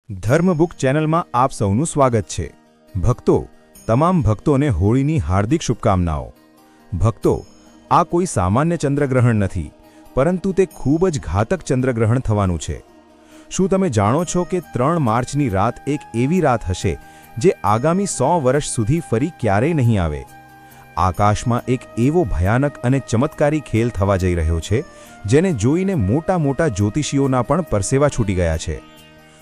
ધર્મબુક ચેનલમાં આપ સૌનું સ્વાગત છે। ભક્તો, તમામ ભક્તોને હોળીની હાર્દિક શુભકામનાઓ। ભક્તો, આ કોઈ સામાન્ય ચંદ્રગ્રહણ નથી, પરંતુ તે ખૂબ જ ઘાતક ચંદ્રગ્રહણ થવાનું છે। શું તમે જાણો છો કે 3 માર્ચની રાત એક એવી રાત હશે જે આગામી 100 વર્ષ સુધી ફરી ક્યારેય નહીં આવે? આકાશમાં એક એવો ભયાનક અને ચમત્કારી ખેલ થવા જઈ રહ્યો છે જેને જોઈને મોટા મોટા જ્યોતિષીઓના પણ પરસેવા છૂટી ગયા છે।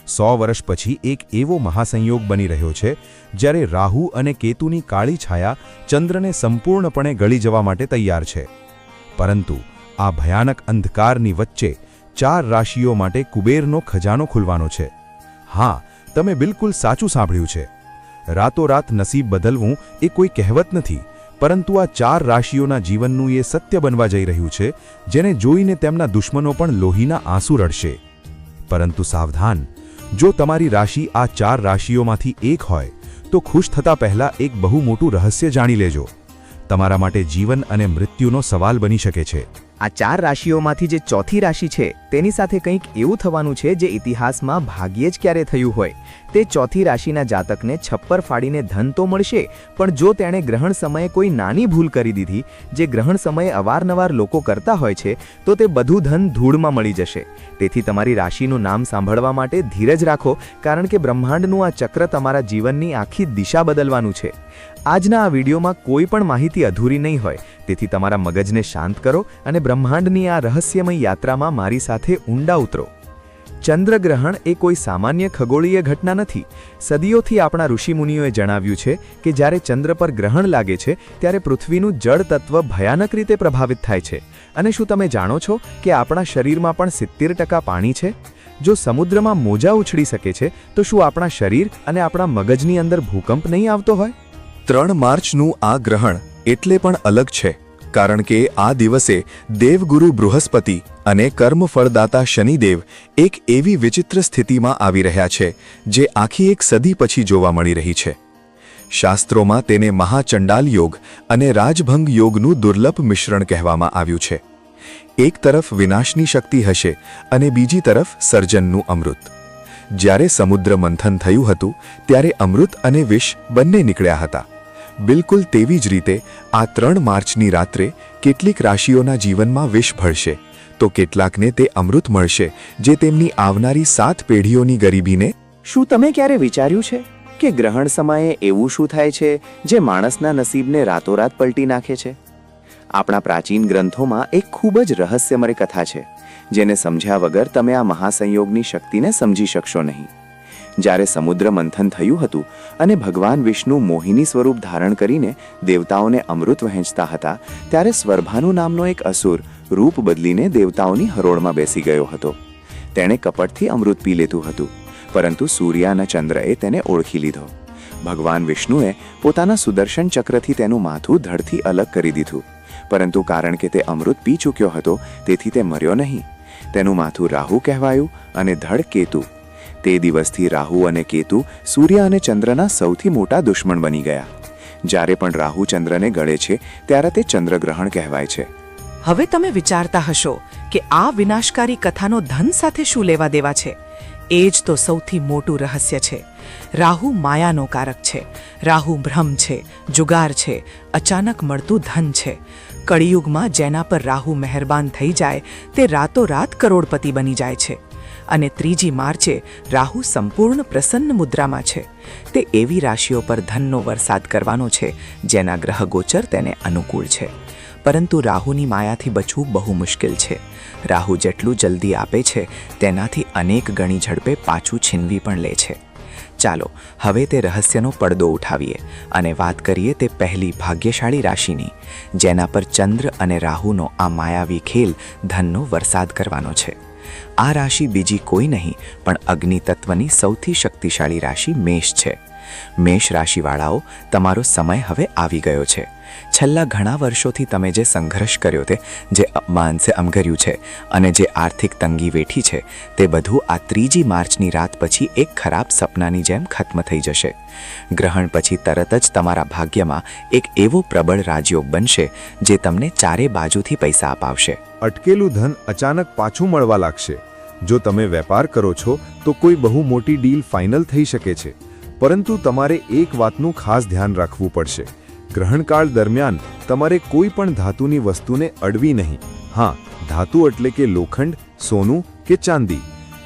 100 વર્ષ પછી એક એવો મહાસંયોગ બની રહ્યો છે જ્યારે રાહુ અને કેતુની કાળી છાયા ચંદ્રને સંપૂર્ણપણે ગળી જવા માટે તૈયાર છે। પરંતુ આ ભયાનક અંધકારની વચ્ચે 4 રાશિઓ માટે કુબેરનો ખજાનો ખુલવાનો છે। હા, તમે બિલકુલ સાચું સાંભળ્યું છે। રાતોરાત નસીબ બદલવું એ કોઈ કહેવત નથી, પરંતુ આ 4 રાશિઓના જીવનનું એ સત્ય બનવા જઈ રહ્યું છે જેને જોઈને તેમના દુશ્મનો પણ લોહીના આંસુ રડશે। પરંતુ સાવધાન, જો તમારી રાશિ આ 4 રાશિઓમાંથી એક હોય તો ખુશ થતા પહેલા એક બહુ મોટું રહસ્ય જાણી લેજો। તમારા માટે જીવન અને મૃત્યુનો સવાલ બની શકે છે। આ 4 રાશિઓમાંથી જે ચોથી રાશિ છે તેની સાથે કંઈક એવું થવાનું છે જે ઇતિહાસમાં ભાગ્યે જ ક્યારે થયું હોય। તે ચોથી રાશિના જાતકને છપ્પર ફાડીને ધન તો મળશે, પણ જો તેણે ગ્રહણ સમયે કોઈ નાની ભૂલ કરી દીધી, જે ગ્રહણ સમયે અવારનવાર લોકો કરતા હોય છે, તો તે બધું ધન ધૂળમાં મળી જશે। તેથી તમારી રાશિનું નામ સાંભળવા માટે ધીરજ રાખો, કારણ કે બ્રહ્માંડનું આ ચક્ર તમારા જીવનની આખી દિશા બદલવાનું છે। આજના આ વિડીયોમાં કોઈ પણ માહિતી અધૂરી નહીં હોય, તેથી તમારા મગજને શાંત કરો અને બ્રહ્માંડની આ રહસ્યમય યાત્રામાં મારી સાથે ઊંડા ઉતરો। ચંદ્રગ્રહણ એ કોઈ સામાન્ય ખગોળીય ઘટના નથી। સદીઓથી આપણા ઋષિમુનિઓએ જણાવ્યું છે કે જ્યારે ચંદ્ર પર ગ્રહણ લાગે છે ત્યારે પૃથ્વીનું જળ તત્વ ભયાનક રીતે પ્રભાવિત થાય છે। અને શું તમે જાણો છો કે આપણા શરીરમાં પણ 70% પાણી છે? જો સમુદ્રમાં મોજા ઉછળી શકે છે, તો શું આપણા શરીર અને આપણા મગજની અંદર ભૂકંપ નહીં આવતો હોય? 3 માર્ચનું આ ગ્રહણ એટલે પણ અલગ છે, કારણ કે આ દિવસે દેવગુરુ બૃહસ્પતિ અને કર્મફળદાતા શનિદેવ એક એવી વિચિત્ર સ્થિતિમાં આવી રહ્યા છે જે આખી એક સદી પછી જોવા મળી રહી છે। શાસ્ત્રોમાં તેને મહાચંડાલ યોગ અને રાજભંગ યોગનું દુર્લભ મિશ્રણ કહેવામાં આવ્યું છે। એક તરફ વિનાશની શક્તિ હશે અને બીજી તરફ સર્જનનું અમૃત। જ્યારે સમુદ્ર મંથન થયું હતું ત્યારે અમૃત અને વિષ બંને નીકળ્યા હતા। બિલકુલ તેવી જ રીતે આ 3 માર્ચની રાત્રે કેટલીક રાશિઓના જીવનમાં વિષ ભળશે, તો કેટલાકને તે અમૃત મળશે જે તેમની આવનારી 7 પેઢીઓની ગરીબીને… શું તમે ક્યારે વિચાર્યું છે કે ગ્રહણ સમયે એવું શું થાય છે જે માણસના નસીબને રાતોરાત પલટી નાખે છે? આપણા પ્રાચીન ગ્રંથોમાં એક ખૂબ જ રહસ્યમય કથા છે જેને સમજ્યા વગર તમે આ મહાસંયોગની શક્તિને સમજી શકશો નહીં। જ્યારે સમુદ્ર મંથન થયું હતું અને ભગવાન વિષ્ણુ મોહિની સ્વરૂપ ધારણ કરીને દેવતાઓને અમૃત વહેંચતા હતા, ત્યારે સ્વર્ભાનુ નામનો એક અસુર રૂપ બદલીને દેવતાઓની હરોળમાં બેસી ગયો હતો। તેણે કપટથી અમૃત પી લીધું હતું, પરંતુ સૂર્ય અને ચંદ્રએ તેને ઓળખી લીધો। ભગવાન વિષ્ણુએ પોતાના સુદર્શન ચક્રથી તેનું માથું ધડથી અલગ કરી દીધું, પરંતુ કારણ કે તે અમૃત પી ચૂક્યો હતો તેથી તે મર્યો નહીં। તેનું માથું રાહુ કહેવાયું અને ધડ કેતુ। તે દિવસથી રાહુ અને કેતુ સૂર્ય અને ચંદ્રના સૌથી મોટા દુશ્મન બની ગયા। જ્યારે પણ રાહુ ચંદ્રને ગળે છે ત્યારે તે ચંદ્રગ્રહણ કહેવાય છે। હવે તમે વિચારતા હશો કે આ વિનાશકારી કથાનો ધન સાથે શું લેવા દેવા છે? એ જ તો સૌથી મોટું રહસ્ય છે। રાહુ માયાનો કારક છે, રાહુ ભ્રમ છે, જુગાર છે, અચાનક મળતું ધન છે। કળિયુગમાં જેના પર રાહુ મહેરબાન થઈ જાય તે રાતોરાત કરોડપતિ બની જાય છે। અને 3જી માર્ચે રાહુ સંપૂર્ણ પ્રસન્ન મુદ્રામાં છે। તે એવી રાશિઓ પર ધનનો વરસાદ કરવાનો છે જેના ગ્રહ ગોચર તેને અનુકૂળ છે। પરંતુ રાહુની માયાથી બચવું બહુ મુશ્કેલ છે। રાહુ જેટલું જલ્દી આપે છે તેનાથી અનેક ગણી ઝડપે પાછું છીનવી પણ લે છે। ચાલો હવે તે રહસ્યનો પડદો ઉઠાવીએ અને વાત કરીએ તે પહેલી ભાગ્યશાળી રાશિની, જેના પર ચંદ્ર અને રાહુનો આ માયાવી ખેલ ધનનો વરસાદ કરવાનો છે। આ રાશિ બીજી કોઈ નહીં પણ અગ્નિ તત્વની સૌથી શક્તિશાળી રાશિ મેષ છે। મેષ રાશિવાળાઓ, તમારો સમય હવે આવી ગયો છે। છેલ્લા ઘણા વર્ષોથી તમે જે સંઘર્ષ કર્યો છે, જે અપમાન અમઘર્યું છે અને જે આર્થિક તંગી વેઠી છે, તે બધું આ 3જી માર્ચની રાત પછી એક ખરાબ સપનાની જેમ ખત્મ થઈ જશે। ગ્રહણ પછી તરત જ તમારા ભાગ્યમાં એક એવો પ્રબળ રાજયોગ બનશે જે તમને ચારે બાજુથી પૈસા અપાવશે। અટકેલું ધન અચાનક પાછું મળવા લાગશે। જો તમે વેપાર કરો છો તો કોઈ બહુ મોટી ડીલ ફાઇનલ થઈ શકે છે, પરંતુ તમારે એક વાતનું ખાસ ધ્યાન રાખવું પડશે. ગ્રહણકાળ દરમિયાન તમારે કોઈ પણ ધાતુની વસ્તુને અડવી નહીં. હા, ધાતુ એટલે કે લોખંડ, સોનું કે ચાંદી.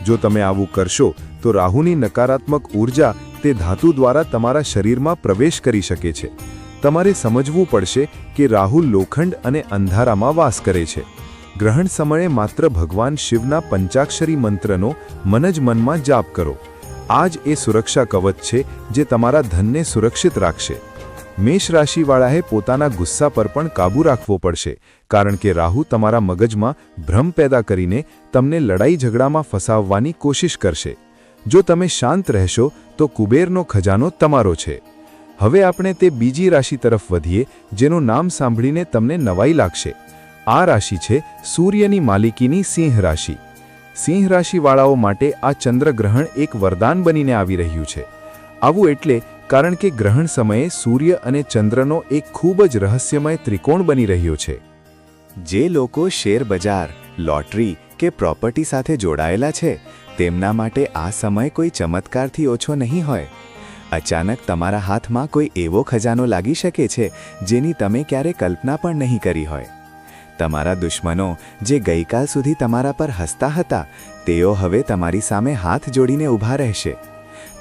જો તમે આવું કરશો તો રાહુની નકારાત્મક ઊર્જા તે ધાતુ દ્વારા તમારા શરીરમાં પ્રવેશ કરી શકે છે. તમારે સમજવું પડશે કે રાહુ લોખંડ અને અંધારામાં વાસ કરે છે. ગ્રહણ સમયે માત્ર ભગવાન શિવના પંચાક્ષરી મંત્રનો મન જ મનમાં જાપ કરો. આ જ એ સુરક્ષા કવચ છે જે તમારા ધનને સુરક્ષિત રાખશે. મેષ રાશિવાળાએ પોતાના ગુસ્સા પર પણ કાબૂ રાખવો પડશે, કારણ કે રાહુ તમારા મગજમાં ભ્રમ પેદા કરીને તમને લડાઈ ઝઘડામાં ફસાવવાની કોશિશ કરશે. જો તમે શાંત રહેશો તો કુબેરનો ખજાનો તમારો છે. હવે આપણે તે બીજી રાશિ તરફ વધીએ જેનું નામ સાંભળીને તમને નવાઈ લાગશે. આ રાશિ છે સૂર્યની માલિકીની સિંહ રાશિ. સિંહ રાશિવાળાઓ માટે આ ચંદ્રગ્રહણ એક વરદાન બનીને આવી રહ્યું છે. આવું એટલે કારણ કે ગ્રહણ સમયે સૂર્ય અને ચંદ્રનો એક ખૂબ જ રહસ્યમય ત્રિકોણ બની રહ્યો છે. જે લોકો શેર બજાર, લોટરી કે પ્રોપર્ટી સાથે જોડાયેલા છે તેમના માટે આ સમય કોઈ ચમત્કારથી ઓછો નહીં હોય. અચાનક તમારા હાથમાં કોઈ એવો ખજાનો લાગી શકે છે જેની તમે ક્યારે કલ્પના પણ નહીં કરી હોય. તમારા દુશ્મનો જે ગઈકાલ સુધી તમારા પર હસતા હતા તેઓ હવે તમારી સામે હાથ જોડીને ઊભા રહેશે.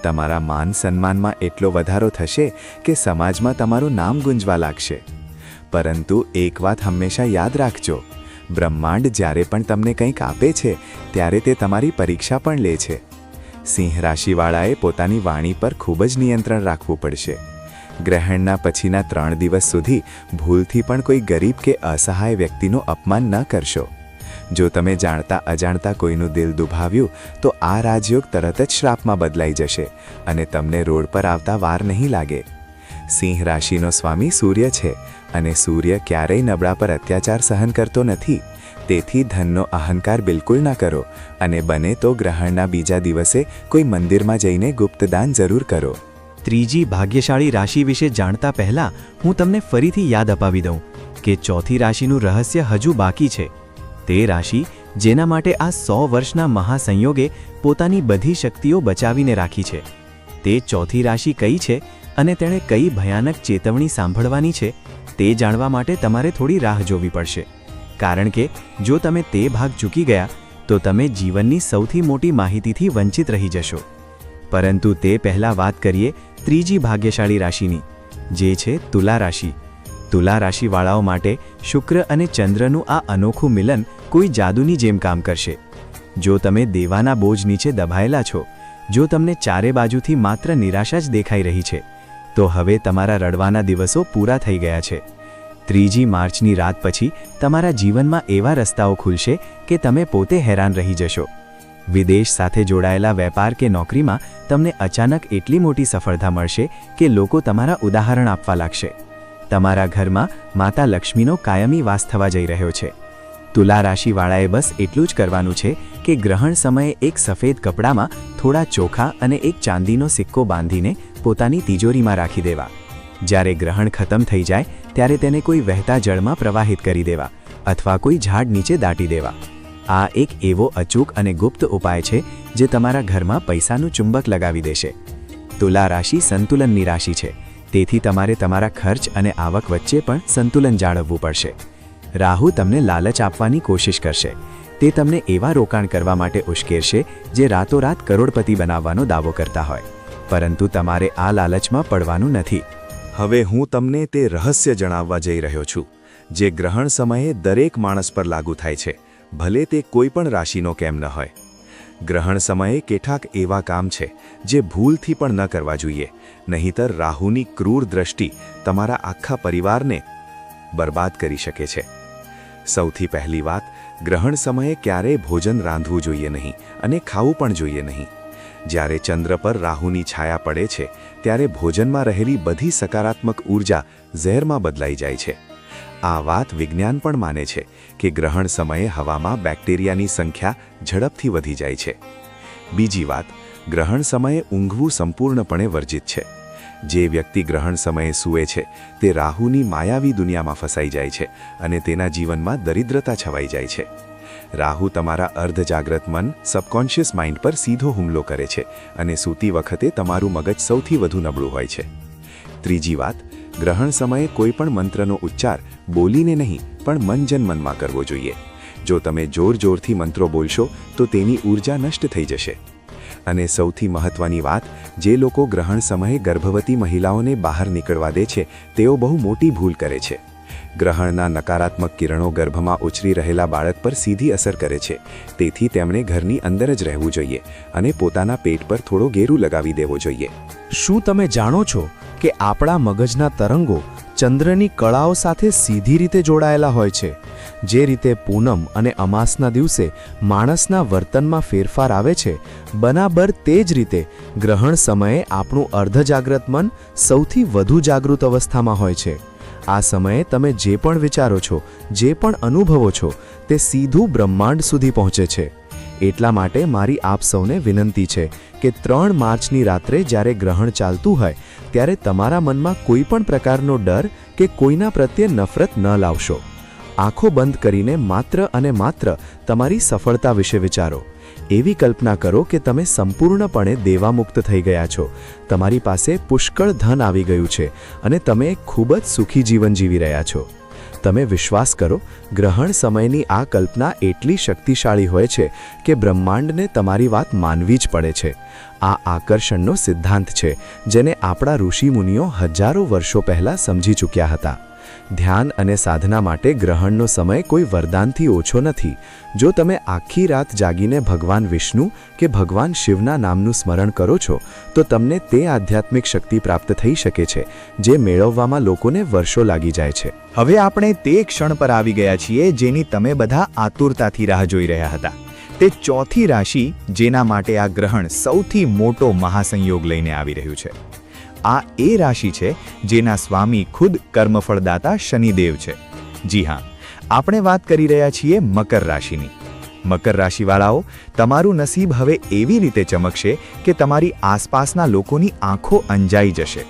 તમારા માન સન્માનમાં એટલો વધારો થશે કે સમાજમાં તમારું નામ ગુંજવા લાગશે. પરંતુ એક વાત હંમેશા યાદ રાખજો, બ્રહ્માંડ જ્યારે પણ તમને કંઈક આપે છે ત્યારે તે તમારી પરીક્ષા પણ લે છે. સિંહ રાશિવાળાએ પોતાની વાણી પર ખૂબ જ નિયંત્રણ રાખવું પડશે. ગ્રહણના પછીના 3 દિવસ સુધી ભૂલથી પણ કોઈ ગરીબ કે અસહાય વ્યક્તિનું અપમાન ન કરશો. જો તમે જાણતા અજાણતા કોઈનું દિલ દુભાવ્યું તો આ રાજયોગ તરત જ શ્રાપમાં બદલાઈ જશે અને તમને રોડ પર આવતા વાર નહીં લાગે. સિંહ રાશિનો સ્વામી સૂર્ય છે અને સૂર્ય ક્યારેય નબળા પર અત્યાચાર સહન કરતો નથી. તેથી ધનનો અહંકાર બિલકુલ ન કરો અને બને તો ગ્રહણના બીજા દિવસે કોઈ મંદિરમાં જઈને ગુપ્તદાન જરૂર કરો. ત્રીજી ભાગ્યશાળી રાશિ વિશે જાણતા પહેલા હું તમને ફરીથી યાદ અપાવી દઉં કે ચોથી રાશિનું રહસ્ય હજુ બાકી છે. તે રાશિ જેના માટે આ 100 વર્ષના મહાસંયોગે પોતાની બધી શક્તિઓ બચાવીને રાખી છે. તે ચોથી રાશિ કઈ છે અને તેણે કઈ ભયાનક ચેતવણી સાંભળવાની છે તે જાણવા માટે તમારે થોડી રાહ જોવી પડશે. કારણ કે જો તમે તે ભાગ ચૂકી ગયા તો તમે જીવનની સૌથી મોટી માહિતીથી વંચિત રહી જશો. પરંતુ તે પહેલાં વાત કરીએ ત્રીજી ભાગ્યશાળી રાશિની, જે છે તુલા રાશિ. તુલા રાશિવાળાઓ માટે શુક્ર અને ચંદ્રનું આ અનોખું મિલન કોઈ જાદુની જેમ કામ કરશે. જો તમે દેવાના બોજ નીચે દબાયેલા છો, જો તમને ચારે બાજુથી માત્ર નિરાશા જ દેખાઈ રહી છે, તો હવે તમારા રડવાના દિવસો પૂરા થઈ ગયા છે. 3 માર્ચની રાત પછી તમારા જીવનમાં એવા રસ્તાઓ ખુલશે કે તમે પોતે હેરાન રહી જશો. વિદેશ સાથે જોડાયેલા વેપાર કે નોકરીમાં તમને અચાનક એટલી મોટી સફળતા મળશે કે લોકો તમારા ઉદાહરણ આપવા લાગશે. તમારા ઘરમાં માતા લક્ષ્મીનો કાયમી વાસ થવા જઈ રહ્યો છે. તુલા રાશિવાળાએ બસ એટલું જ કરવાનું છે કે ગ્રહણ સમયે એક સફેદ કપડામાં થોડા ચોખા અને એક ચાંદીનો સિક્કો બાંધીને પોતાની તિજોરીમાં રાખી દેવા. જ્યારે ગ્રહણ ખતમ થઈ જાય ત્યારે તેને કોઈ વહેતા જળમાં પ્રવાહિત કરી દેવા અથવા કોઈ ઝાડ નીચે દાટી દેવા. આ એક એવો અચૂક અને ગુપ્ત ઉપાય છે જે તમારા ઘરમાં પૈસાનું ચુંબક લગાવી દેશે. તુલા રાશિ સંતુલનની રાશિ છે, તેથી તમારે તમારા ખર્ચ અને આવક વચ્ચે પણ સંતુલન જાળવવું પડશે. રાહુ તમને લાલચ આપવાની કોશિશ કરશે. તે તમને એવા રોકાણ કરવા માટે ઉશ્કેરશે જે રાતોરાત કરોડપતિ બનાવવાનો દાવો કરતા હોય, પરંતુ તમારે આ લાલચમાં પડવાનું નથી. હવે હું તમને તે રહસ્ય જણાવવા જઈ રહ્યો છું જે ગ્રહણ સમયે દરેક માણસ પર લાગુ થાય છે, ભલે તે કોઈ પણ રાશિનો કેમ ન હોય. ગ્રહણ સમયે કેટલાક એવા કામ છે જે ભૂલથી પણ ન કરવા જોઈએ, નહીંતર રાહુની ક્રૂર દ્રષ્ટિ તમારા આખા પરિવારને બરબાદ કરી શકે છે. સૌથી પહેલી વાત, ગ્રહણ સમયે ક્યારેય ભોજન રાંધવું જોઈએ નહીં અને ખાવું પણ જોઈએ નહીં. જ્યારે ચંદ્ર પર રાહુની છાયા પડે છે ત્યારે ભોજનમાં રહેલી બધી સકારાત્મક ઊર્જા ઝેરમાં બદલાઈ જાય છે. આ વાત વિજ્ઞાન પણ માને છે કે ગ્રહણ સમયે હવામાં બેક્ટેરિયાની સંખ્યા ઝડપથી વધી જાય છે. બીજી વાત, ગ્રહણ સમયે ઊંઘવું સંપૂર્ણપણે વર્જિત છે. જે વ્યક્તિ ગ્રહણ સમયે સૂવે છે તે રાહુની માયાવી દુનિયામાં ફસાઈ જાય છે અને તેના જીવનમાં દરિદ્રતા છવાઈ જાય છે. રાહુ તમારા અર્ધજાગ્રત મન સબકોન્શિયસ માઇન્ડ પર સીધો હુમલો કરે છે અને સૂતી વખતે તમારું મગજ સૌથી વધુ નબળું હોય છે. ત્રીજી વાત, ગ્રહણ સમયે કોઈ પણ મંત્રનો ઉચ્ચાર બોલીને નહીં પણ મનમાં કરવો જોઈએ. જો તમે જોરથી મંત્રો બોલશો તો તેની ઊર્જા નષ્ટ થઈ જશે. અને સૌથી મહત્વની વાત, જે લોકો ગ્રહણ સમયે ગર્ભવતી મહિલાઓને બહાર નીકળવા દે છે તેઓ બહુ મોટી ભૂલ કરે છે. ગ્રહણના નકારાત્મક કિરણો ગર્ભમાં ઉછરી રહેલા બાળક પર સીધી અસર કરે છે. તેથી તેમણે ઘરની અંદર જ રહેવું જોઈએ અને પોતાના પેટ પર થોડો ગેરુ લગાવી દેવો જોઈએ. શું તમે જાણો છો કે આપણા મગજના તરંગો ચંદ્રની કળાઓ સાથે સીધી રીતે જોડાયેલા હોય છે? જે રીતે પૂનમ અને અમાસના દિવસે માણસના વર્તનમાં ફેરફાર આવે છે, બરાબર તે જ રીતે ગ્રહણ સમયે આપણું અર્ધજાગ્રત મન સૌથી વધુ જાગૃત અવસ્થામાં હોય છે. આ સમયે તમે જે પણ વિચારો છો, જે પણ અનુભવો છો, તે સીધું બ્રહ્માંડ સુધી પહોંચે છે. એટલા માટે મારી આપ સૌને વિનંતી છે કે 3 માર્ચની રાત્રે જ્યારે ગ્રહણ ચાલતું હોય ત્યારે તમારા મનમાં કોઈ પણ પ્રકારનો ડર કે કોઈના પ્રત્યે નફરત ન લાવશો. આંખો બંધ કરીને માત્ર અને માત્ર તમારી સફળતા વિશે વિચારો. એવી કલ્પના કરો કે તમે સંપૂર્ણપણે દેવામુક્ત થઈ ગયા છો, તમારી પાસે પુષ્કળ ધન આવી ગયું છે અને તમે ખૂબ જ સુખી જીવન જીવી રહ્યા છો. તમે વિશ્વાસ કરો, ગ્રહણ સમયની આ કલ્પના એટલી શક્તિશાળી હોય છે કે બ્રહ્માંડને તમારી વાત માનવી જ પડે છે. આ આકર્ષણનો સિદ્ધાંત છે જેને આપણા ઋષિમુનિઓ હજારો વર્ષો પહેલાં સમજી ચૂક્યા હતા. ધ્યાન અને સાધના માટે ગ્રહણનો સમય કોઈ વરદાનથી ઓછો નથી. જો તમે આખી રાત જાગીને ભગવાન વિષ્ણુ કે ભગવાન શિવના નામનું સ્મરણ કરો છો તો તમને તે આધ્યાત્મિક શક્તિ પ્રાપ્ત થઈ શકે છે જે મેળવવામાં લોકોને વર્ષો લાગી જાય છે. હવે આપણે તે ક્ષણ પર આવી ગયા છીએ જેની તમે બધા આતુરતાથી રાહ જોઈ રહ્યા હતા. તે ચોથી રાશિ જેના માટે આ ગ્રહણ સૌથી મોટો મહાસંયોગ લઈને આવી રહ્યું છે. આ એ રાશિ છે જેના સ્વામી ખુદ કર્મફળદાતા શનિદેવ છે. જી હા, આપણે વાત કરી રહ્યા છીએ મકર રાશિની. મકર રાશિવાળાઓ, તમારું નસીબ હવે એવી રીતે ચમકશે કે તમારી આસપાસના લોકોની આંખો અંજાઈ જશે.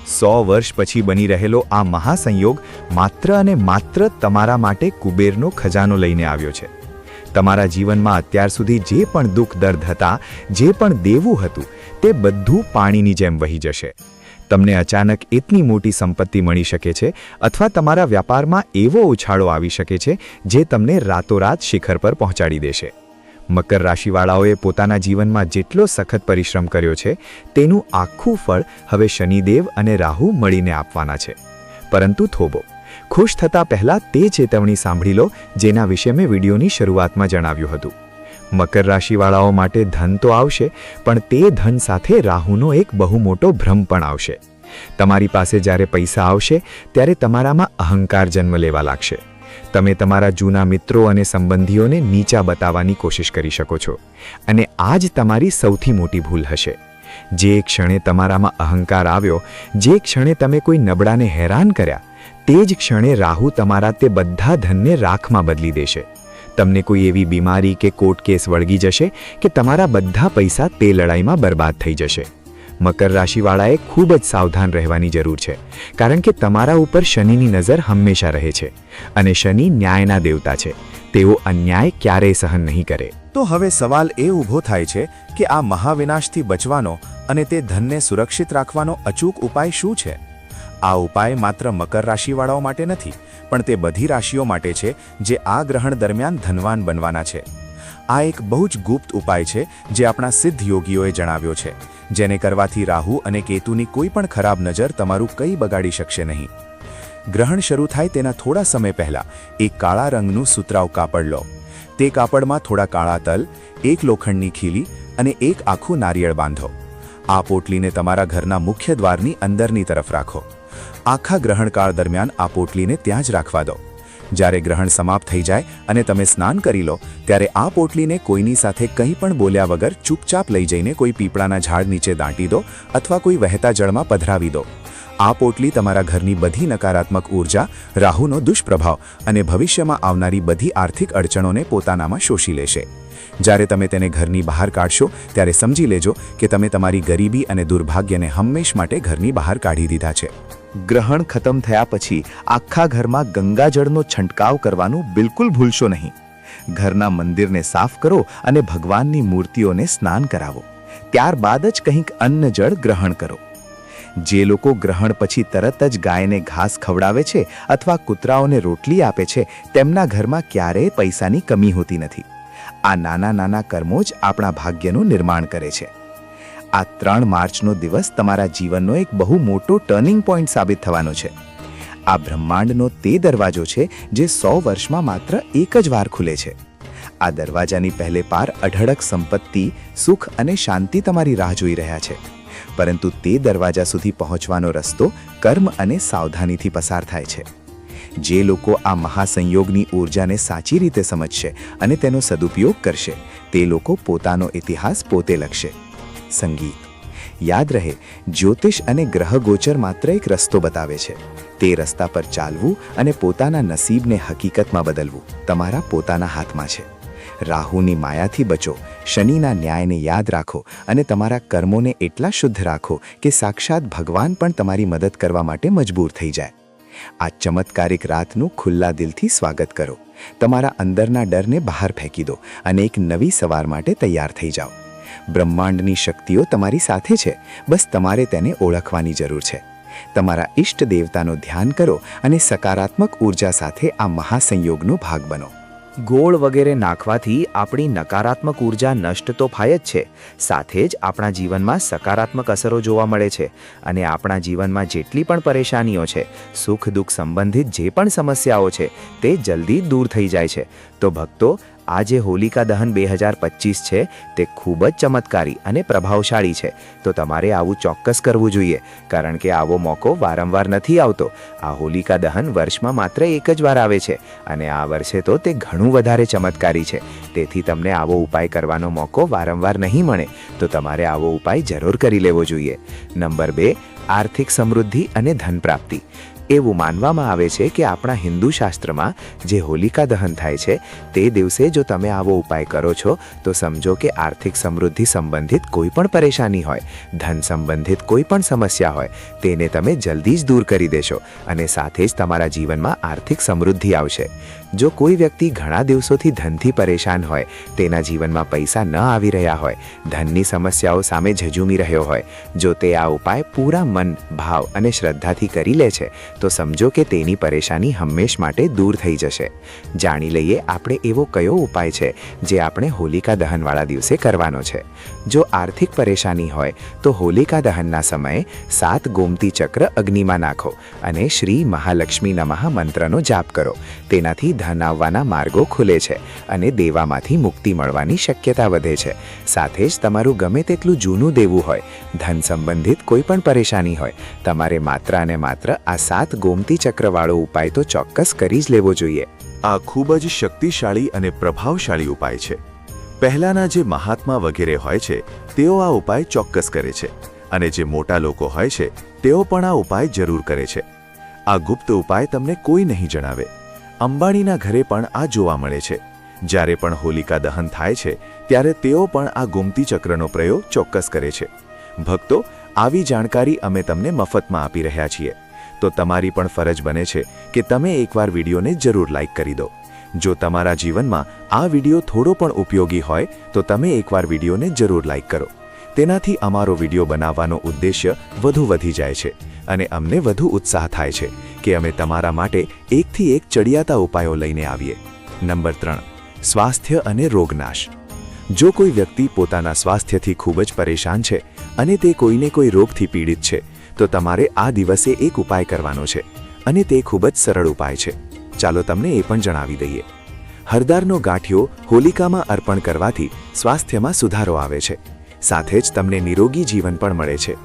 100 વર્ષ પછી બની રહેલો આ મહાસંયોગ માત્ર અને માત્ર તમારા માટે કુબેરનો ખજાનો લઈને આવ્યો છે. તમારા જીવનમાં અત્યાર સુધી જે પણ દુઃખ દર્દ હતા, જે પણ દેવું હતું, તે બધું પાણીની જેમ વહી જશે. તમને અચાનક એટલી મોટી સંપત્તિ મળી શકે છે અથવા તમારા વ્યાપારમાં એવો ઉછાળો આવી શકે છે જે તમને રાતોરાત શિખર પર પહોંચાડી દેશે. મકર રાશિવાળાઓએ પોતાના જીવનમાં જેટલો સખત પરિશ્રમ કર્યો છે તેનું આખું ફળ હવે શનિદેવ અને રાહુ મળીને આપવાના છે. પરંતુ થોભો, ખુશ થતા પહેલા તે ચેતવણી સાંભળી લો જેના વિશે મેં વિડીયોની શરૂઆતમાં જણાવ્યું હતું. મકર રાશિવાળાઓ માટે ધન તો આવશે, પણ તે ધન સાથે રાહુનો એક બહુ મોટો ભ્રમ પણ આવશે. તમારી પાસે જ્યારે પૈસા આવશે ત્યારે તમારામાં અહંકાર જન્મ લેવા લાગશે. તમે તમારા જૂના મિત્રો અને સંબંધીઓને નીચા બતાવવાની કોશિશ કરી શકો છો અને આ જ તમારી સૌથી મોટી ભૂલ હશે. જે ક્ષણે તમારામાં અહંકાર આવ્યો, જે ક્ષણે તમે કોઈ નબળાને હેરાન કર્યા, તે જ ક્ષણે રાહુ તમારા તે બધા ધનને રાખમાં બદલી દેશે. તમને કોઈ એવી બીમારી કે કોર્ટ કેસ વળગી જશે કે તમારા બધા પૈસા તે લડાઈમાં બરબાદ થઈ જશે. મકર રાશિવાળાએ ખૂબ જ સાવધાન રહેવાની જરૂર છે, કારણ કે તમારા ઉપર શનિની નજર હંમેશા રહે છે અને શનિ ન્યાયના દેવતા છે. તેઓ અન્યાય ક્યારેય સહન નહીં કરે. તો હવે સવાલ એ ઊભો થાય છે કે આ મહાવિનાશથી બચવાનો અને તે ધનને સુરક્ષિત રાખવાનો અચૂક ઉપાય શું છે? આ ઉપાય માત્ર મકર રાશિવાળાઓ માટે નથી, પણ તે બધી રાશિઓ માટે છે જે આ ગ્રહણ દરમિયાન ધનવાન બનવાના છે. આ એક બહુ જ ગુપ્ત ઉપાય છે જે આપણા સિદ્ધ યોગીઓએ જણાવ્યો છે, જેને કરવાથી રાહુ અને કેતુની કોઈ પણ ખરાબ નજર તમારું કંઈ બગાડી શકશે નહીં. ગ્રહણ શરૂ થાય તેના થોડા સમય પહેલા એક કાળા રંગનું સુતરાઉ કાપડ લો. તે કાપડમાં થોડા કાળા તલ, એક લોખંડની ખીલી અને એક આખું નારિયેળ બાંધો. આ પોટલીને તમારા ઘરના મુખ્ય દ્વારની અંદરની તરફ રાખો. આખા ગ્રહણકાળ દરમિયાન આ પોટલીને ત્યાં જ રાખવા દો. જ્યારે ગ્રહણ સમાપ્ત થઈ જાય અને તમે સ્નાન કરી લો ત્યારે આ પોટલીને કોઈની સાથે કંઈ પણ બોલ્યા વગર ચૂપચાપ લઈ જઈને કોઈ પીપળાના ઝાડ નીચે દાટી દો અથવા કોઈ વહેતા જળમાં પધરાવી દો. આ પોટલી તમારા ઘરની બધી નકારાત્મક ઊર્જા, રાહુનો દુષ્પ્રભાવ અને ભવિષ્યમાં આવનારી બધી આર્થિક અડચણોને પોતાનામાં શોષી લેશે. જ્યારે તમે તેને ઘરની બહાર કાઢશો ત્યારે સમજી લેજો કે તમે તમારી ગરીબી અને દુર્ભાગ્યને હંમેશ માટે ઘરની બહાર કાઢી દીધા છે. ગ્રહણ ખતમ થયા પછી આખા ઘરમાં ગંગાજળનો છંટકાવ કરવાનું બિલકુલ ભૂલશો નહીં. ઘરના મંદિરને સાફ કરો અને ભગવાનની મૂર્તિઓને સ્નાન કરાવો. ત્યારબાદ જ કંઈક અન્ન જળ ગ્રહણ કરો. જે લોકો ગ્રહણ પછી તરત જ ગાયને ઘાસ ખવડાવે છે અથવા કૂતરાઓને રોટલી આપે છે, તેમના ઘરમાં ક્યારેય પૈસાની કમી હોતી નથી. આ નાના નાના કર્મો જ આપણા ભાગ્યનું નિર્માણ કરે છે. આ 3 માર્ચનો દિવસ તમારા જીવનનો એક બહુ મોટો ટર્નિંગ પોઈન્ટ સાબિત થવાનો છે. આ બ્રહ્માંડનો તે દરવાજો છે જે 100 વર્ષમાં માત્ર એક જ વાર ખુલે છે. આ દરવાજાની પહેલે પાર અઢળક સંપત્તિ, સુખ અને શાંતિ તમારી રાહ જોઈ રહ્યા છે. પરંતુ તે દરવાજા સુધી પહોંચવાનો રસ્તો કર્મ અને સાવધાનીથી પસાર થાય છે. જે લોકો આ મહાસંયોગની ઊર્જાને સાચી રીતે સમજશે અને તેનો સદુપયોગ કરશે, તે લોકો પોતાનો ઇતિહાસ પોતે લખશે. સંગીત. યાદ રહે, જ્યોતિષ અને ગ્રહગોચર માત્ર એક રસ્તો બતાવે છે. તે રસ્તા પર ચાલવું અને પોતાના નસીબને હકીકતમાં બદલવું તમારા પોતાના હાથમાં છે. રાહુની માયાથી બચો, શનિના ન્યાયને યાદ રાખો અને તમારા કર્મોને એટલા શુદ્ધ રાખો કે સાક્ષાત ભગવાન પણ તમારી મદદ કરવા માટે મજબૂર થઈ જાય. આ ચમત્કારિક રાતનું ખુલ્લા દિલથી સ્વાગત કરો. તમારા અંદરના ડરને બહાર ફેંકી દો અને એક નવી સવાર માટે તૈયાર થઈ જાઓ. બ્રહ્માંડની શક્તિઓ તમારી સાથે છે, બસ તમારે તેને ઓળખવાની જરૂર છે. તમારા ઈષ્ટ દેવતાનું ધ્યાન કરો અને સકારાત્મક ઊર્જા સાથે આ મહાસંયોગનો ભાગ બનો. ગોળ વગેરે નાખવાથી આપણી નકારાત્મક ઊર્જા નષ્ટ તો થાય જ છે, સાથે જ આપણા જીવનમાં સકારાત્મક અસરો જોવા મળે છે અને આપણા જીવનમાં જેટલી પણ પરેશાનીઓ છે, સુખ દુઃખ સંબંધિત જે પણ સમસ્યાઓ છે, તે જલ્દી દૂર થઈ જાય છે. તો ભક્તો, આ જે હોલિકા દહન 2025 છે તે ખૂબ જ ચમત્કારી અને પ્રભાવશાળી છે. તો તમારે આવું ચોક્કસ કરવું જોઈએ, કારણ કે આવો મોકો વારંવાર નથી આવતો. આ હોલિકા દહન વર્ષમાં માત્ર એક જ વાર આવે છે અને આ વર્ષે તો તે ઘણું વધારે ચમત્કારી છે. તેથી તમને આવો ઉપાય કરવાનો મોકો વારંવાર નહીં મળે, તો તમારે આવો ઉપાય જરૂર કરી લેવો જોઈએ. નંબર 2, આર્થિક સમૃદ્ધિ અને ધન પ્રાપ્તિ. એવું માનવામાં આવે છે કે આપણા હિન્દુ શાસ્ત્રમાં જે હોલિકા દહન થાય છે તે દિવસે જો તમે આવો ઉપાય કરો છો તો સમજો કે આર્થિક સમૃદ્ધિ સંબંધિત કોઈ પણ પરેશાની હોય, ધન સંબંધિત કોઈ પણ સમસ્યા હોય, તેને તમે જલ્દી જ દૂર કરી દેશો અને સાથે જ તમારા જીવનમાં આર્થિક સમૃદ્ધિ આવશે. જો કોઈ વ્યક્તિ ઘણા દિવસોથી ધનથી પરેશાન હોય, તેના જીવનમાં પૈસા ન આવી રહ્યા હોય, ધનની સમસ્યાઓ સામે ઝઝૂમી રહ્યો હોય, જો તે આ ઉપાય પૂરા મન, ભાવ અને શ્રદ્ધાથી કરી લે છે તો સમજો કે તેની પરેશાની હંમેશ માટે દૂર થઈ જશે. જાણી લઈએ આપણે એવો કયો ઉપાય છે જે આપણે હોલિકા દહનવાળા દિવસે કરવાનો છે. જો આર્થિક પરેશાની હોય તો હોલિકા દહનના સમયે 7 ગોમતી ચક્ર અગ્નિમાં નાખો અને શ્રી મહાલક્ષ્મી નમઃ મંત્રનો જાપ કરો. તેનાથી ધન આવવાના માર્ગો ખુલે છે અને દેવામાંથી મુક્તિ મળવાની શક્યતા વધે છે. સાથે જ તમારું ગમે તેટલું જૂનું દેવું હોય, ધન સંબંધિત કોઈ પણ પરેશાની હોય, તમારે માત્ર અને માત્ર આ 7 ગોમતી ચક્રવાળો ઉપાય તો ચોક્કસ કરી જ લેવો જોઈએ. આ ખૂબ જ શક્તિશાળી અને પ્રભાવશાળી ઉપાય છે. પહેલાના જે મહાત્મા વગેરે હોય છે તેઓ આ ઉપાય ચોક્કસ કરે છે અને જે મોટા લોકો હોય છે તેઓ પણ આ ઉપાય જરૂર કરે છે. આ ગુપ્ત ઉપાય તમને કોઈ નહીં જણાવે. અંબાણીના ઘરે પણ આ જોવા મળે છે. જ્યારે પણ હોલિકા દહન થાય છે ત્યારે તેઓ પણ આ ગોમતી ચક્રનો પ્રયોગ ચોક્કસ કરે છે. ભક્તો, આવી જાણકારી અમે તમને મફતમાં આપી રહ્યા છીએ, તો તમારી પણ ફરજ બને છે કે તમે એકવાર વિડીયોને જરૂર લાઈક કરી દો. જો તમારા જીવનમાં આ વિડીયો થોડો પણ ઉપયોગી હોય તો તમે એકવાર વિડીયોને જરૂર લાઈક કરો. તેનાથી અમારો વિડીયો બનાવવાનો ઉદ્દેશ્ય વધુ વધી જાય છે અને અમને વધુ ઉત્સાહ થાય છે કે અમે તમારા માટે એકથી એક ચડિયાતા ઉપાયો લઈને આવીએ. નંબર 3, સ્વાસ્થ્ય અને રોગનાશ. જો કોઈ વ્યક્તિ પોતાના સ્વાસ્થ્યથી ખૂબ જ પરેશાન છે અને તે કોઈને કોઈ રોગથી પીડિત છે તો તમારે આ દિવસે એક ઉપાય કરવાનો છે અને તે ખૂબ જ સરળ ઉપાય છે. ચાલો તમને એ પણ જણાવી દઈએ. હળદરનો ગાંઠિયો હોલિકામાં અર્પણ કરવાથી સ્વાસ્થ્યમાં સુધારો આવે છે. સાથે જ તમને નિરોગી જીવન પણ મળે છે.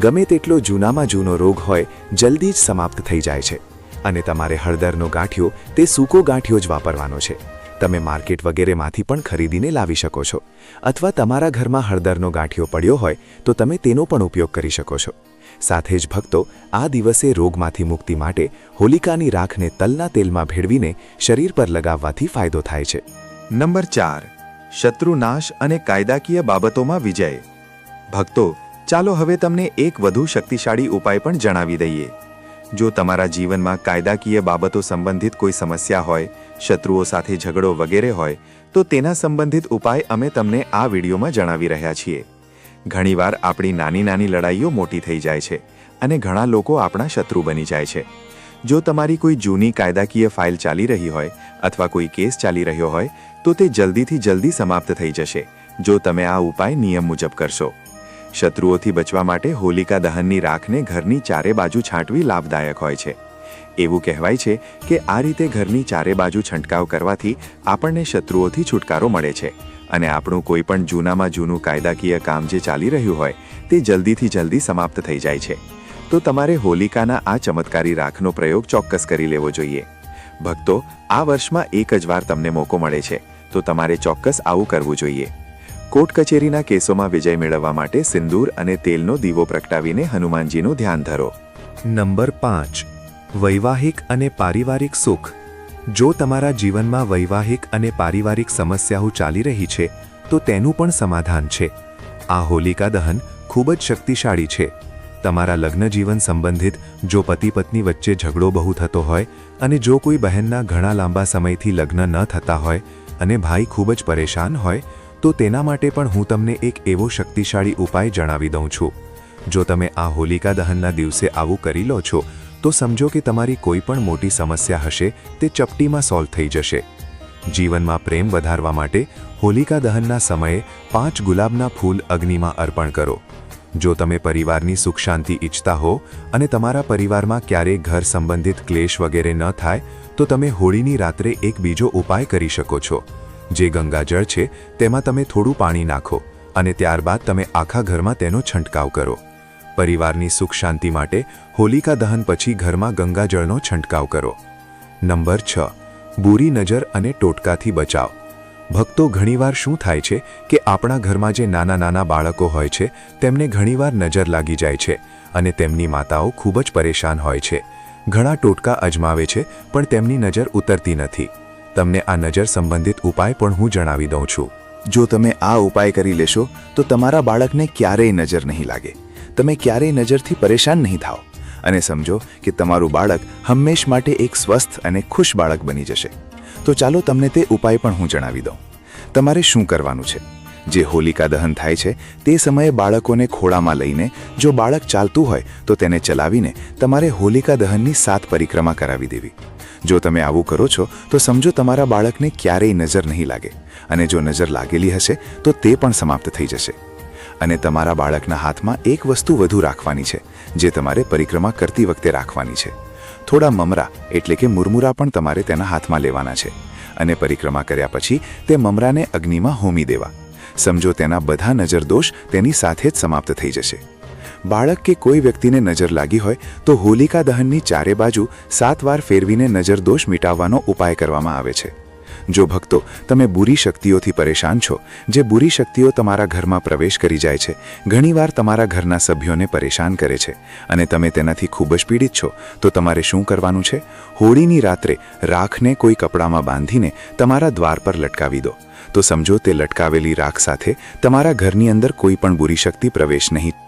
ગમે તેટલો જૂનામાં જૂનો રોગ હોય, જલ્દી જ સમાપ્ત થઈ જાય છે. અને તમારે હળદરનો ગાંઠિયો તે સૂકો ગાંઠિયો જ વાપરવાનો છે. તમે માર્કેટ વગેરેમાંથી પણ ખરીદીને લાવી શકો છો, અથવા તમારા ઘરમાં હળદરનો ગાંઠિયો પડ્યો હોય તો તમે તેનો પણ ઉપયોગ કરી શકો છો. સાથે જ ભક્તો, આ દિવસે રોગમાંથી મુક્તિ માટે હોલિકાની રાખને તલના તેલમાં ભેળવીને શરીર પર લગાવવાથી ફાયદો થાય છે. નંબર 4, શત્રુનાશ અને કાયદાકીય બાબતોમાં વિજય. ભક્તો, ચાલો હવે તમને એક વધુ શક્તિશાળી ઉપાય પણ જણાવી દઈએ. જો તમારા જીવનમાં કાયદાકીય બાબતો સંબંધિત કોઈ સમસ્યા હોય, શત્રુઓ સાથે ઝઘડો વગેરે હોય, તો તેના સંબંધિત ઉપાય અમે તમને આ વિડીયોમાં જણાવી રહ્યા છીએ. ઘણીવાર આપણી નાની નાની લડાઈઓ મોટી થઈ જાય છે અને ઘણા લોકો આપણા શત્રુ બની જાય છે. જો તમારી કોઈ જૂની કાયદાકીય ફાઇલ ચાલી રહી હોય અથવા કોઈ કેસ ચાલી રહ્યો હોય તો તે જલ્દીથી જલ્દી સમાપ્ત થઈ જશે જો તમે આ ઉપાય નિયમ મુજબ કરશો. શત્રુઓથી બચવા માટે હોલિકા દહનની રાખને ઘરની ચારે બાજુ છાંટવી લાભદાયક હોય છે. એવું કહેવાય છે કે આ રીતે ઘરની ચારે બાજુ છંટકાવ કરવાથી આપણને શત્રુઓથી છુટકારો મળે છે અને આપણું કોઈ પણ જૂનામાં જૂનું કાયદાકીય કામ જે ચાલી રહ્યું હોય તે જલ્દીથી જલ્દી સમાપ્ત થઈ જાય છે. તો તમારે હોલિકાના આ ચમત્કારી રાખનો પ્રયોગ ચોક્કસ કરી લેવો જોઈએ. ભક્તો, આ વર્ષમાં એક જ વાર તમને મોકો મળે છે તો તમારે ચોક્કસ આવું કરવું જોઈએ. કોર્ટ કચેરીના કેસોમાં વિજય મેળવવા માટે સિંદૂર અને તેલનો દીવો પ્રગટાવીને હનુમાનજીનું ધ્યાન ધરો. નંબર 5. વૈવાહિક અને પારિવારિક સુખ. જો તમારા જીવનમાં વૈવાહિક અને પારિવારિક સમસ્યાઓ ચાલી રહી છે તો તેનું પણ સમાધાન છે. આ હોલિકા દહન ખૂબ જ શક્તિશાળી છે. તમારા લગ્ન જીવન સંબંધિત જો પતિ પત્ની વચ્ચે ઝઘડો બહુ થતો હોય અને જો કોઈ બહેનના ઘણા લાંબા સમયથી લગ્ન ન થતા હોય અને ભાઈ ખૂબ જ પરેશાન હોય તો તેના માટે પણ હું તમને એક એવો શક્તિશાળી ઉપાય જણાવી દઉં છું. જો તમે આ હોલિકા દહનના દિવસે આવું કરી લો છો તો સમજો કે તમારી કોઈ પણ મોટી સમસ્યા હશે તે ચપટીમાં સોલ્વ થઈ જશે. જીવનમાં પ્રેમ વધારવા માટે હોલિકા દહનના સમયે 5 ગુલાબના ફૂલ અગ્નિમાં અર્પણ કરો. જો તમે પરિવારની સુખ શાંતિ ઈચ્છતા હો અને તમારા પરિવારમાં ક્યારેય ઘર સંબંધિત ક્લેશ વગેરે ન થાય તો તમે હોળીની રાત્રે એક બીજો ઉપાય કરી શકો છો. જે ગંગાજળ છે તેમાં તમે થોડું પાણી નાખો અને ત્યારબાદ તમે આખા ઘરમાં તેનો છંટકાવ કરો. પરિવારની સુખ શાંતિ માટે હોલિકા દહન પછી ઘરમાં ગંગાજળનો છંટકાવ કરો. નંબર 6. બુરી નજર અને ટોટકાથી બચાવ. ભક્તો, ઘણીવાર શું થાય છે કે આપણા ઘરમાં જે નાના નાના બાળકો હોય છે તેમને ઘણીવાર નજર લાગી જાય છે અને તેમની માતાઓ ખૂબ જ પરેશાન હોય છે. ઘણા ટોટકા અજમાવે છે પણ તેમની નજર ઉતરતી નથી. તમને આ નજર સંબંધિત ઉપાય પણ હું જણાવી દઉં છું. જો તમે આ ઉપાય કરી લેશો તો તમારા બાળકને ક્યારેય નજર નહીં લાગે. તમે ક્યારેય નજરથી પરેશાન નહીં થાઓ અને સમજો કે તમારું બાળક હંમેશ માટે એક સ્વસ્થ અને ખુશ બાળક બની જશે. તો ચાલો તમને તે ઉપાય પણ હું જણાવી દઉં. તમારે શું કરવાનું છે? જે હોલિકા દહન થાય છે તે સમયે બાળકોને ખોળામાં લઈને જો બાળક ચાલતું હોય તો તેને ચલાવીને તમારે હોલિકા દહનની 7 પરિક્રમા કરાવી દેવી. જો તમે આવું કરો છો તો સમજો તમારા બાળકને ક્યારેય નજર નહીં લાગે અને જો નજર લાગેલી હશે તો તે પણ સમાપ્ત થઈ જશે. અને તમારા બાળકના હાથમાં એક વસ્તુ વધુ રાખવાની છે જે તમારે પરિક્રમા કરતી વખતે રાખવાની છે. થોડા મમરા એટલે કે મુરમુરા પણ તમારે તેના હાથમાં લેવાના છે અને પરિક્રમા કર્યા પછી તે મમરાને અગ્નિમાં હોમી દેવા. સમજો તેના બધા નજર દોષ તેની સાથે જ સમાપ્ત થઈ જશે. બાળક કે કોઈ વ્યક્તિને નજર લાગી હોય તો હોલિકા દહનની ચારે બાજુ 7 વાર ફેરવીને નજર દોષ મિટાવવાનો ઉપાય કરવામાં આવે છે. જો ભક્તો, તમે બુરી શક્તિઓથી પરેશાન છો, જે બુરી શક્તિઓ તમારા ઘરમાં પ્રવેશ કરી જાય છે, ઘણીવાર તમારા ઘરના સભ્યોને પરેશાન કરે છે અને તમે તેનાથી ખૂબ જ પીડિત છો, તો તમારે શું કરવાનું છે? હોળીની રાત્રે રાખને કોઈ કપડામાં બાંધીને તમારા દ્વાર પર લટકાવી દો. તો સમજો તે લટકાવેલી રાખ સાથે તમારા ઘરની અંદર કોઈ પણ બુરી શક્તિ પ્રવેશ નહીં